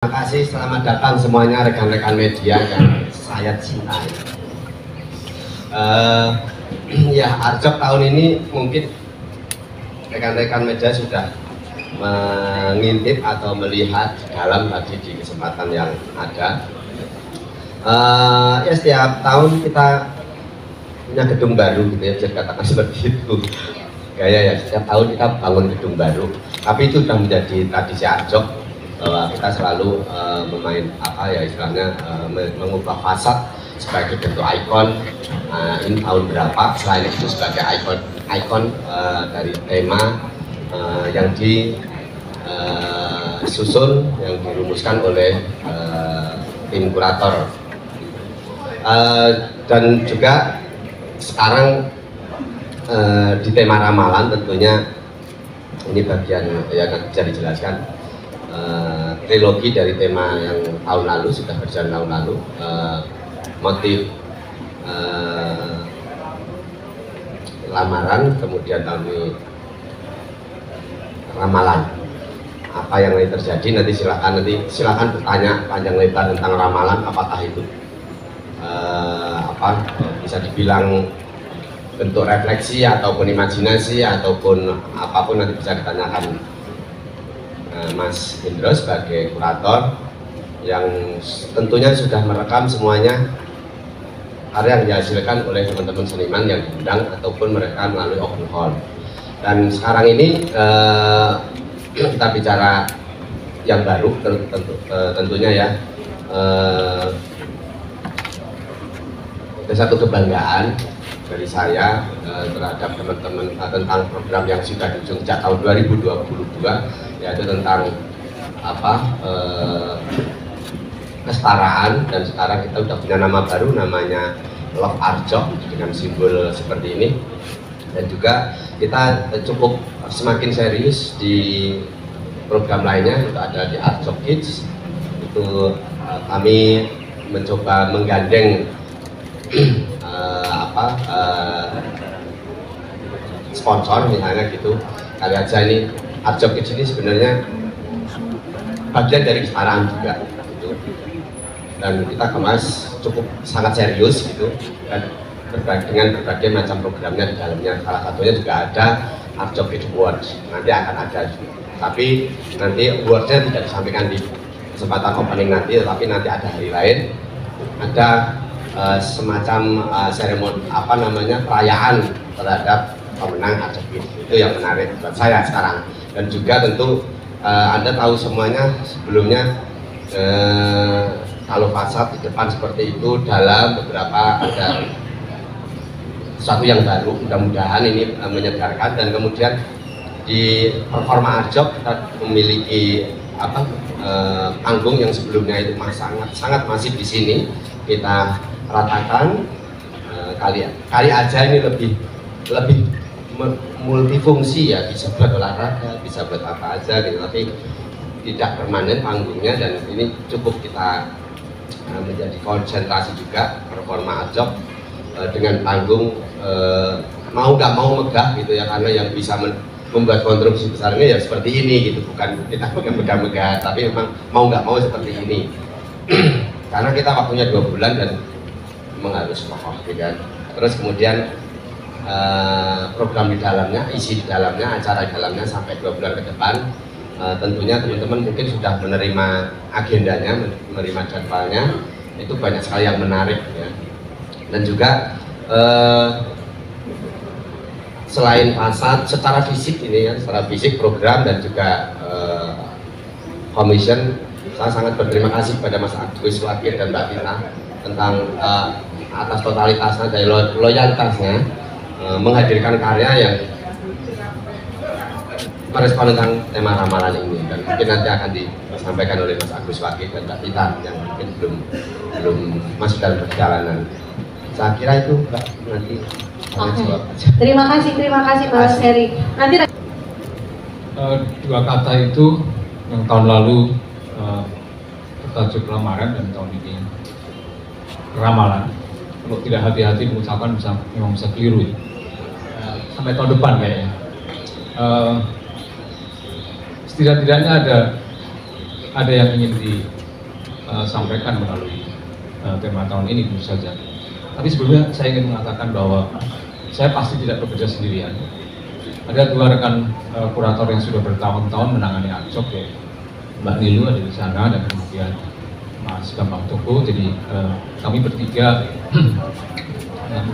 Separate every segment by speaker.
Speaker 1: Terima kasih, selamat datang semuanya rekan-rekan media yang saya cintai. Ya, Arjok tahun ini mungkin rekan-rekan media sudah mengintip atau melihat dalam tadi di kesempatan yang ada. Ya, setiap tahun kita punya gedung baru gitu ya, bisa katakan seperti itu. Gaya ya, setiap tahun kita bangun gedung baru. Tapi itu sudah menjadi tradisi Arjok, bahwa kita selalu istilahnya mengubah fasad sebagai bentuk ikon. Ini tahun berapa, selain itu sebagai ikon dari tema yang disusun, yang dirumuskan oleh tim kurator. Dan juga sekarang di tema ramalan tentunya ini bagian yang bisa dijelaskan. Trilogi dari tema yang tahun lalu sudah berjalan tahun lalu, motif lamaran, kemudian tahun ini ramalan. Apa yang nanti terjadi nanti silakan bertanya panjang lebar tentang ramalan, apakah itu bisa dibilang bentuk refleksi ataupun imajinasi ataupun apapun, nanti bisa ditanyakan Mas Indro sebagai kurator yang tentunya sudah merekam semuanya karya yang dihasilkan oleh teman-teman seniman yang diundang ataupun mereka melalui open hall. Dan sekarang ini kita bicara yang baru, tentunya ya, ada satu kebanggaan dari saya terhadap teman-teman tentang program yang sudah diusung sejak tahun 2022, yaitu tentang kesetaraan. Dan sekarang kita sudah punya nama baru, namanya Love Arjok, dengan simbol seperti ini. Dan juga kita cukup semakin serius di program lainnya, itu ada di Arjok Kids. Itu kami mencoba menggandeng sponsor misalnya gitu. Kali aja ini Arjok Kids ini sebenarnya bagian dari kesetaraan juga gitu. Dan kita kemas cukup sangat serius gitu, dan dengan berbagai macam programnya di dalamnya. Salah satunya juga ada Arjok Kids Awards, nanti akan ada juga. Tapi nanti awardsnya tidak disampaikan di kesempatan opening nanti, tetapi nanti ada hari lain, ada semacam seremoni perayaan terhadap pemenang Arjok Kids. Itu yang menarik buat saya sekarang. Dan juga tentu Anda tahu semuanya sebelumnya, kalau fasad di depan seperti itu, dalam beberapa ada sesuatu yang baru, mudah-mudahan ini menyegarkan. Dan kemudian di performa Arjok kita memiliki panggung yang sebelumnya itu sangat masif di sini, kita ratakan. Kali aja ini lebih multifungsi ya, bisa buat olahraga, bisa buat apa aja gitu, tapi tidak permanen panggungnya. Dan ini cukup kita menjadi konsentrasi juga performa Arjok dengan panggung mau nggak mau megah gitu ya, karena yang bisa membuat kontribusi besarnya ya seperti ini gitu, bukan kita megah-megah, tapi memang mau nggak mau seperti ini. Karena kita waktunya 2 bulan dan memang harus kokoh gitu kan. Terus kemudian program di dalamnya, isi di dalamnya, acara di dalamnya sampai 2 bulan ke depan. Tentunya teman-teman mungkin sudah menerima agendanya, menerima jadwalnya. Itu banyak sekali yang menarik ya. Dan juga selain fasad, secara fisik ini ya, secara fisik program dan juga commission, saya sangat berterima kasih kepada Mas Agus Wakil dan Mbak Tina tentang atas totalitasnya dan loyalitasnya menghadirkan karya yang merespon tentang tema ramalan ini. Dan mungkin nanti akan disampaikan oleh Mas Agus Wakil dan Mbak Tina yang mungkin belum masuk dalam perjalanan. Saya kira itu Mbak, nanti
Speaker 2: terima kasih Mas Heri. Nanti
Speaker 3: dua kata itu yang tahun lalu bertajuk lamaran dan tahun ini ramalan. Kalau tidak hati-hati mengucapkan memang bisa keliru ya. Sampai tahun depan kayaknya. Setidak-tidaknya ada ada yang ingin disampaikan melalui tema tahun ini tentu saja. Tapi sebelumnya saya ingin mengatakan bahwa saya pasti tidak bekerja sendirian. Ada dua rekan kurator yang sudah bertahun-tahun menangani AJOK, ya. Mbak Nilu ada di sana dan kemudian Mas Bambang Toko. Jadi kami bertiga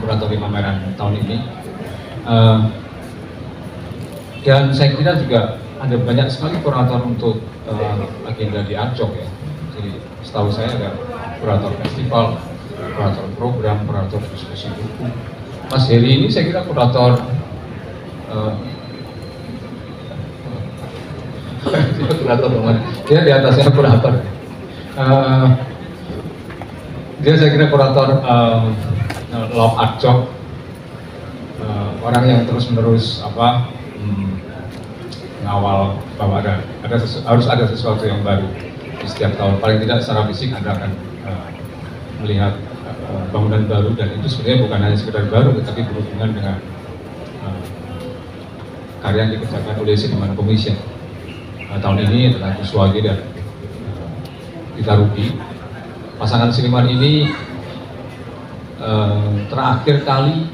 Speaker 3: kuratori pameran tahun ini. Dan saya kira juga ada banyak sekali kurator untuk agenda di AJOK, ya. Jadi setahu saya ada kurator festival, kurator program, kurator diskusi buku. Mas Heri ini saya kira kurator kurator teman, dia di atasnya kurator. Dia saya kira kurator Love AJOK, orang yang terus menerus mengawal bahwa harus ada sesuatu yang baru di setiap tahun. Paling tidak secara fisik Anda akan melihat bangunan baru, dan itu sebenarnya bukan hanya sekedar baru, tetapi berhubungan dengan karya yang dikerjakan oleh Seniman Commission. Tahun ini adalah Kuswagi dan Tita Ruby. Pasangan seniman ini terakhir kali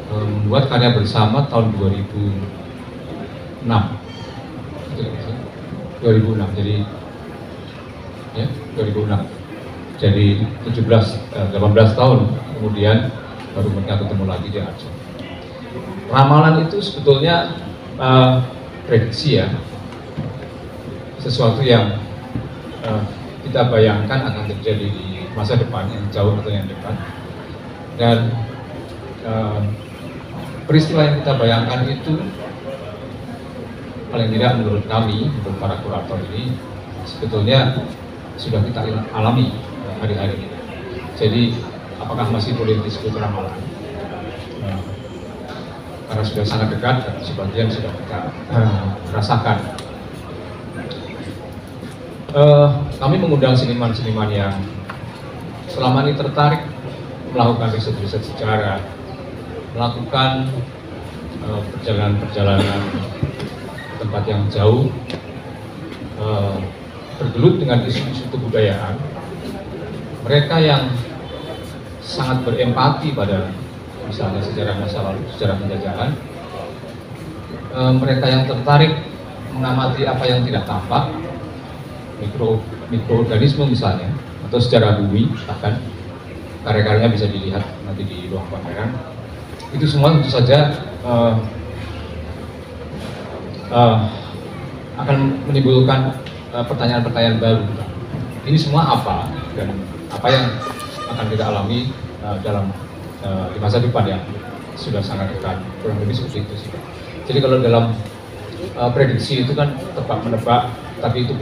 Speaker 3: membuat karya bersama tahun 2006. Jadi ya 2006. Jadi 18 tahun kemudian baru mereka ketemu lagi di AJOK. Ramalan itu sebetulnya prediksi, ya, sesuatu yang kita bayangkan akan terjadi di masa depan yang jauh atau yang dekat. Dan peristiwa yang kita bayangkan itu paling tidak menurut kami, menurut para kurator ini, sebetulnya sudah kita alami hari-hari ini. Jadi apakah masih boleh disebut ramalan? Karena sudah sangat dekat dan sebagian sudah kita rasakan. Kami mengundang seniman-seniman yang selama ini tertarik melakukan riset-riset sejarah, melakukan perjalanan-perjalanan tempat yang jauh, bergelut dengan isu-isu kebudayaan. Mereka yang sangat berempati pada misalnya sejarah masa lalu, sejarah penjajahan. Mereka yang tertarik mengamati apa yang tidak tampak, mikroorganisme misalnya, atau sejarah bumi, bahkan karya-karyanya bisa dilihat nanti di ruang pameran. Itu semua tentu saja akan menimbulkan pertanyaan-pertanyaan baru. Ini semua apa, dan apa yang akan kita alami dalam di masa depan yang sudah sangat dekat, kurang lebih seperti itu sih. Jadi kalau dalam prediksi itu kan tebak-menebak, tapi itu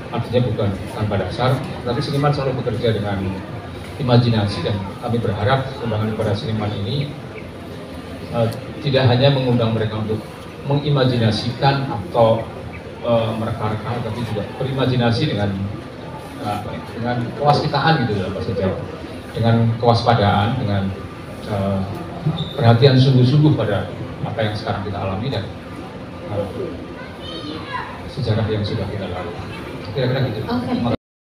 Speaker 3: artinya bukan tanpa dasar. Tapi seniman selalu bekerja dengan imajinasi, dan kami berharap undangan kepada seniman ini tidak hanya mengundang mereka untuk mengimajinasikan atau mereka-reka, tapi juga berimajinasi dengan kewaspitaan gitu dalam bahasa Jawa, dengan kewaspadaan, dengan perhatian sungguh-sungguh pada apa yang sekarang kita alami dan sejarah yang sudah kita lalui. Kira-kira gitu.
Speaker 2: Oke.